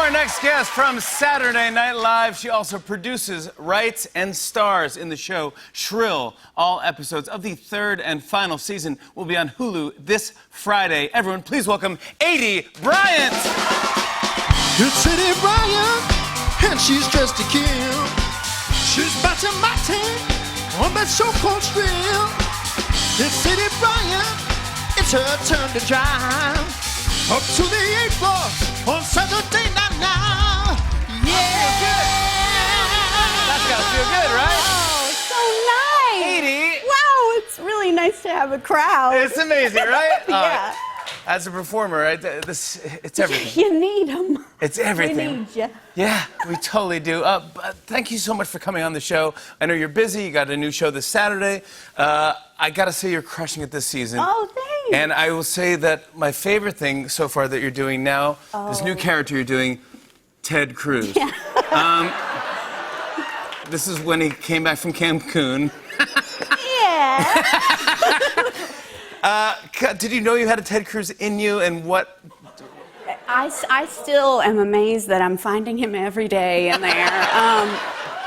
our next guest from Saturday Night Live. She also produces, writes, and stars in the show Shrill. All episodes of the third and final season will be on Hulu this Friday. Everyone, please welcome Aidy Bryant. It's Aidy Bryant, and she's dressed to kill. She's batting my tank on that so-called thrill. It's Aidy Bryant, it's her turn to drive. Up to the 8th floor on Saturday Night Live. Yeah! That's gotta feel good, right? Oh, so nice. Aidy. Wow, it's really nice to have a crowd. It's amazing, right? Yeah. As a performer, right? It's everything. You need them. It's everything. We need you. Yeah, we totally do. But thank you so much for coming on the show. I know you're busy. You got a new show this Saturday. I gotta say you're crushing it this season. Oh, thanks. And I will say that my favorite thing so far that you're doing now, this new character you're doing, Ted Cruz. Yeah. This is when he came back from Cancun. Yeah. Did you know you had a Ted Cruz in you, and what? I still am amazed that I'm finding him every day in there.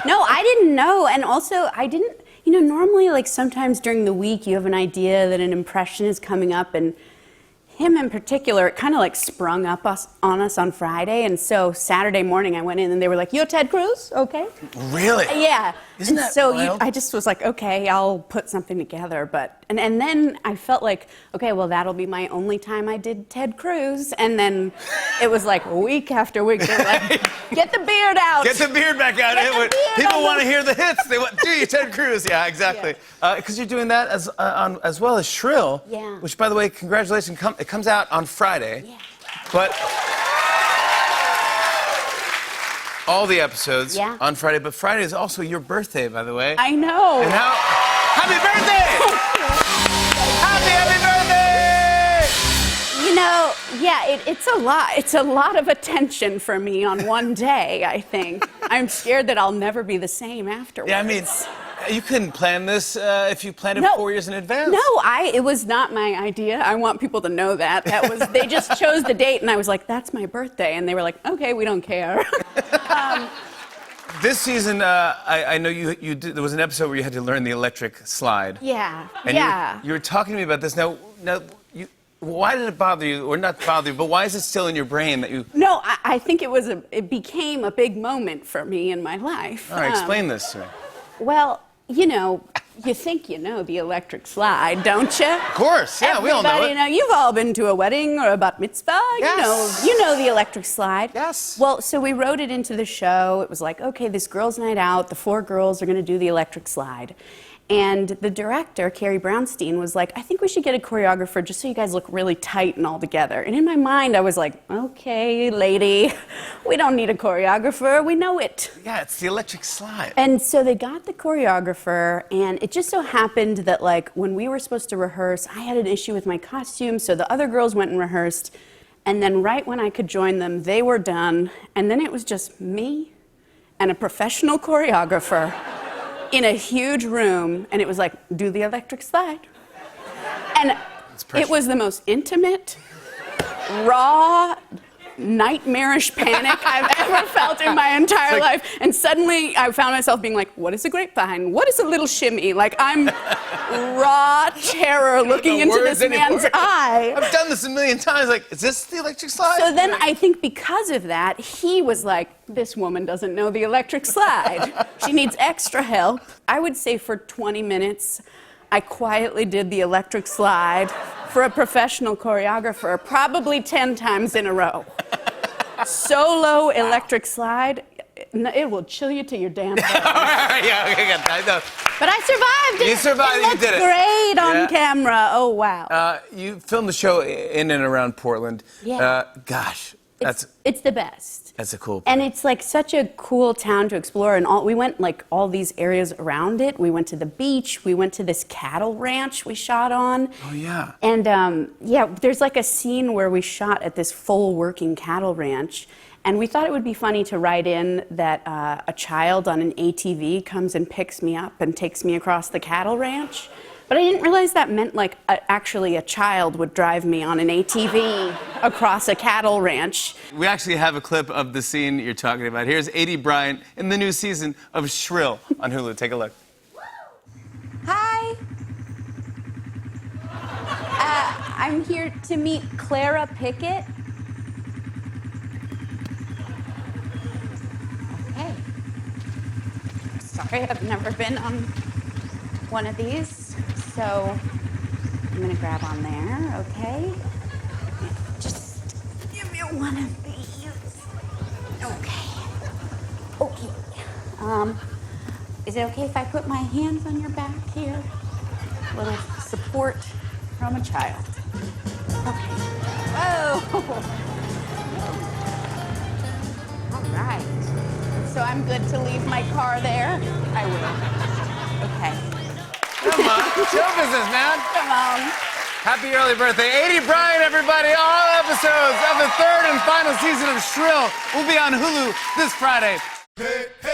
No, I didn't know. And also, I didn't, normally, like, sometimes during the week, you have an idea that an impression is coming up, and him in particular, it kind of, like, sprung up on us on Friday, and so Saturday morning, I went in, and they were like, "You're Ted Cruz? Okay." Really? Yeah. Isn't and that so wild? I just was like, okay, I'll put something together. But and then I felt like, okay, well, that'll be my only time I did Ted Cruz. And then it was like week after week, they were like, get the beard out. Get the beard back out. Get the beard People on want to the- hear the hits. They want, do you, Ted Cruz? Yeah, exactly. Because you're doing that as well as Shrill. Yeah. Which, by the way, congratulations. It comes out on Friday. Yeah. But all the episodes on Friday. But Friday is also your birthday, by the way. I know. And happy birthday! Happy birthday! It's a lot. It's a lot of attention for me on one day, I think. I'm scared that I'll never be the same afterwards. Yeah, I mean, you couldn't plan this if you planned it 4 years in advance. No, it was not my idea. I want people to know that. They just chose the date, and I was like, that's my birthday. And they were like, okay, we don't care. This season, I know you did, there was an episode where you had to learn the electric slide. Yeah, And you were talking to me about this. Now, why did it bother you, or not bother you, but why is it still in your brain that you... No, I think it became a big moment for me in my life. All right, explain this to me. Well, you think you know the electric slide, don't you? Of course, yeah, we all know it. You've all been to a wedding or a bat mitzvah. Yes. You know the electric slide. Yes. Well, so we wrote it into the show. It was like, okay, this girls' night out. The 4 girls are going to do the electric slide. And the director, Carrie Brownstein, was like, I think we should get a choreographer just so you guys look really tight and all together. And in my mind, I was like, okay, lady, we don't need a choreographer. We know it. Yeah, it's the electric slide. And so they got the choreographer, and it just so happened that, like, when we were supposed to rehearse, I had an issue with my costume, so the other girls went and rehearsed. And then right when I could join them, they were done. And then it was just me and a professional choreographer in a huge room, and it was like, do the electric slide. And it was the most intimate, raw, nightmarish panic I've ever felt in my entire life. And suddenly I found myself being like, what is a grapevine? What is a little shimmy? Like, I'm raw terror looking into this man's eye. I've done this a million times. Like, is this the electric slide? So then I think because of that, he was like, this woman doesn't know the electric slide. She needs extra help. I would say for 20 minutes, I quietly did the electric slide for a professional choreographer, probably 10 times in a row. Solo electric slide, it will chill you to your damn bones. Yeah, okay, I know. But I survived it. You survived it, you did it. Great on camera. Oh, wow. You filmed the show in and around Portland. Yeah. Gosh, It's the best. That's a cool place. And it's like such a cool town to explore, and we went like all these areas around it. We went to the beach. We went to this cattle ranch we shot on. Oh, yeah. And there's like a scene where we shot at this full working cattle ranch. And we thought it would be funny to write in that a child on an ATV comes and picks me up and takes me across the cattle ranch. But I didn't realize that meant like actually a child would drive me on an ATV across a cattle ranch. We actually have a clip of the scene you're talking about. Here's Aidy Bryant in the new season of Shrill on Hulu. Take a look. Hi. I'm here to meet Clara Pickett. Okay. Sorry, I've never been on one of these, so I'm gonna grab on there, okay? Just give me one of these. Okay. Is it okay if I put my hands on your back here? A little support from a child. Okay. Whoa! All right. So I'm good to leave my car there? I will. Okay. Come on, show business, man. Come on. Happy early birthday. Aidy Bryant, everybody. All episodes of the third and final season of Shrill will be on Hulu this Friday. Hey, hey.